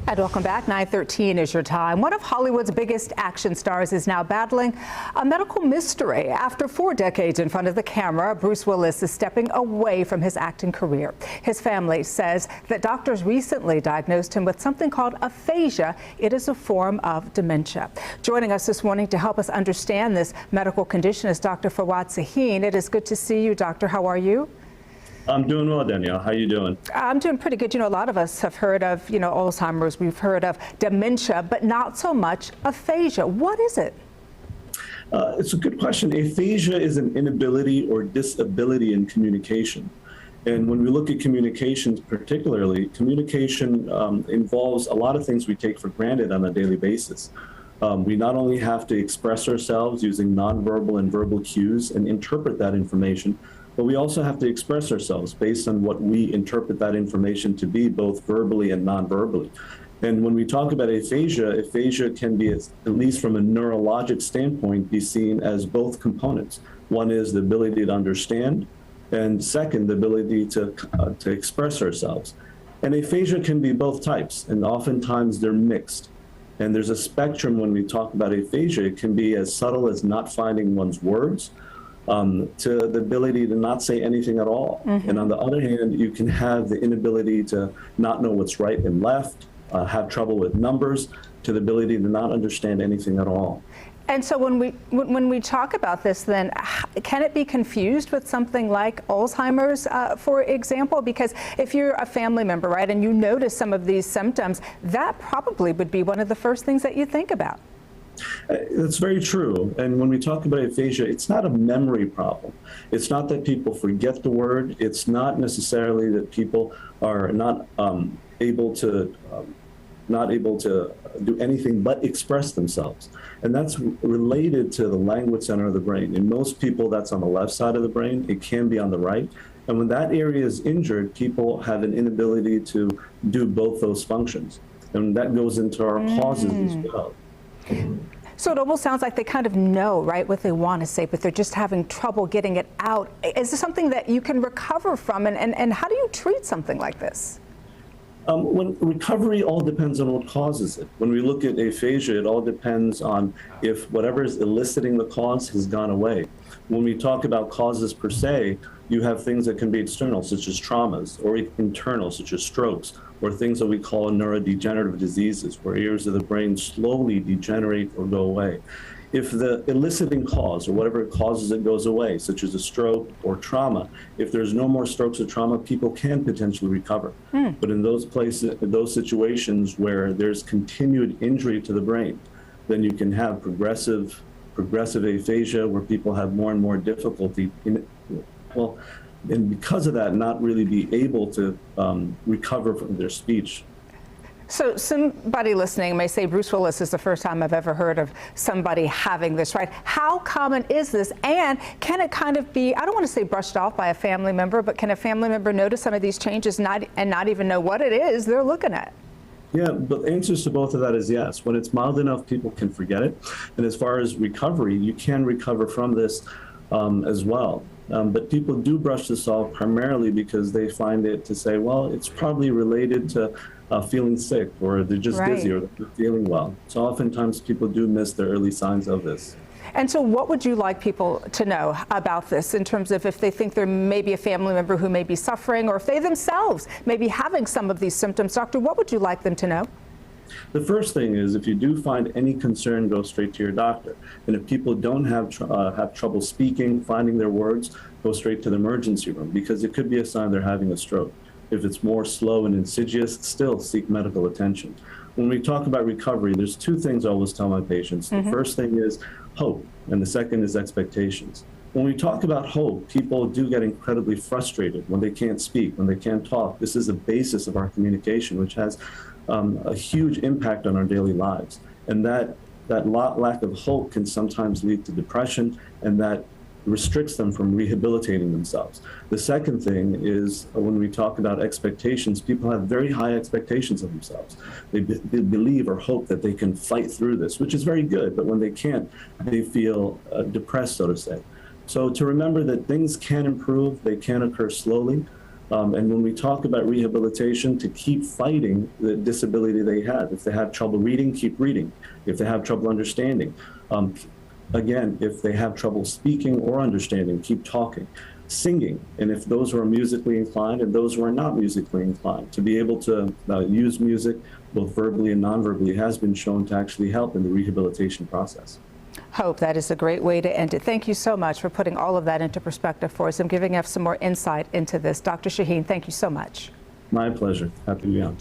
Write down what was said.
And welcome back. 9:13 is your time. One of Hollywood's biggest action stars is now battling a medical mystery. After 4 decades in front of the camera, Bruce Willis is stepping away from his acting career. His family says that doctors recently diagnosed him with something called aphasia. It is a form of dementia. Joining us this morning to help us understand this medical condition is Dr. Fawad Shaheen. It is good to see you, doctor. How are you? I'm doing well, Danielle. How are you doing? I'm doing pretty good. You know, a lot of us have heard of, Alzheimer's. We've heard of dementia, but not so much aphasia. What is it? It's a good question. Aphasia is an inability or disability in communication. And when we look at communications particularly, communication involves a lot of things we take for granted on a daily basis. We not only have to express ourselves using nonverbal and verbal cues and interpret that information, but we also have to express ourselves based on what we interpret that information to be, both verbally and non-verbally. And when we talk about aphasia, aphasia can be, at least from a neurologic standpoint, be seen as both components. One is the ability to understand, and second, the ability to express ourselves. And aphasia can be both types, and oftentimes they're mixed. And there's a spectrum when we talk about aphasia. It can be as subtle as not finding one's words, to the ability to not say anything at all. Mm-hmm. And on the other hand, you can have the inability to not know what's right and left, have trouble with numbers, to the ability to not understand anything at all. And so when we talk about this, then can it be confused with something like Alzheimer's, for example? Because if you're a family member, right, and you notice some of these symptoms, that probably would be one of the first things that you think about. That's very true. And when we talk about aphasia, it's not a memory problem. It's not that people forget the word. It's not necessarily that people are not able to do anything but express themselves. And that's related to the language center of the brain. In most people, that's on the left side of the brain. It can be on the right. And when that area is injured, people have an inability to do both those functions. And that goes into our causes as well. So it almost sounds like they kind of know, right, what they want to say, but they're just having trouble getting it out. Is this something that you can recover from, and how do you treat something like this? When recovery all depends on what causes it. When we look at aphasia, it all depends on if whatever is eliciting the cause has gone away. When we talk about causes per se, you have things that can be external, such as traumas, or internal, such as strokes, or things that we call neurodegenerative diseases, where areas of the brain slowly degenerate or go away. If the eliciting cause, or whatever causes it, goes away, such as a stroke or trauma, if there's no more strokes or trauma, people can potentially recover. But in those places, in those situations where there's continued injury to the brain, then you can have progressive aphasia, where people have more and more difficulty and because of that, not really be able to recover from their speech. So somebody listening may say, Bruce Willis is the first time I've ever heard of somebody having this, right? How common is this? And can it kind of be, I don't want to say brushed off by a family member, but can a family member notice some of these changes and not even know what it is they're looking at? Yeah, but the answers to both of that is yes. When it's mild enough, people can forget it. And as far as recovery, you can recover from this as well. But people do brush this off primarily because they find it to say, well, it's probably related to feeling sick, or they're just dizzy, or they're feeling well. So oftentimes people do miss the early signs of this. And so what would you like people to know about this in terms of if they think there may be a family member who may be suffering, or if they themselves may be having some of these symptoms? Doctor, what would you like them to know? The first thing is, if you do find any concern, go straight to your doctor. And if people don't have trouble speaking, finding their words, go straight to the emergency room, because it could be a sign they're having a stroke. If it's more slow and insidious, still seek medical attention. When we talk about recovery, there's 2 things I always tell my patients. The first thing is hope, and the second is expectations. When we talk about hope, people do get incredibly frustrated when they can't speak, when they can't talk. This is the basis of our communication, which has a huge impact on our daily lives. And that lack of hope can sometimes lead to depression, and that restricts them from rehabilitating themselves. The second thing is, when we talk about expectations, people have very high expectations of themselves. They believe or hope that they can fight through this, which is very good, but when they can't, they feel depressed, so to say. So to remember that things can improve, they can occur slowly, And when we talk about rehabilitation, to keep fighting the disability they have. If they have trouble reading, keep reading. If they have trouble understanding, again, if they have trouble speaking or understanding, keep talking. Singing, and if those who are musically inclined and those who are not musically inclined, to be able to use music both verbally and non-verbally has been shown to actually help in the rehabilitation process. Hope, that is a great way to end it. Thank you so much for putting all of that into perspective for us and giving us some more insight into this. Dr. Shaheen, thank you so much. My pleasure. Happy to be on.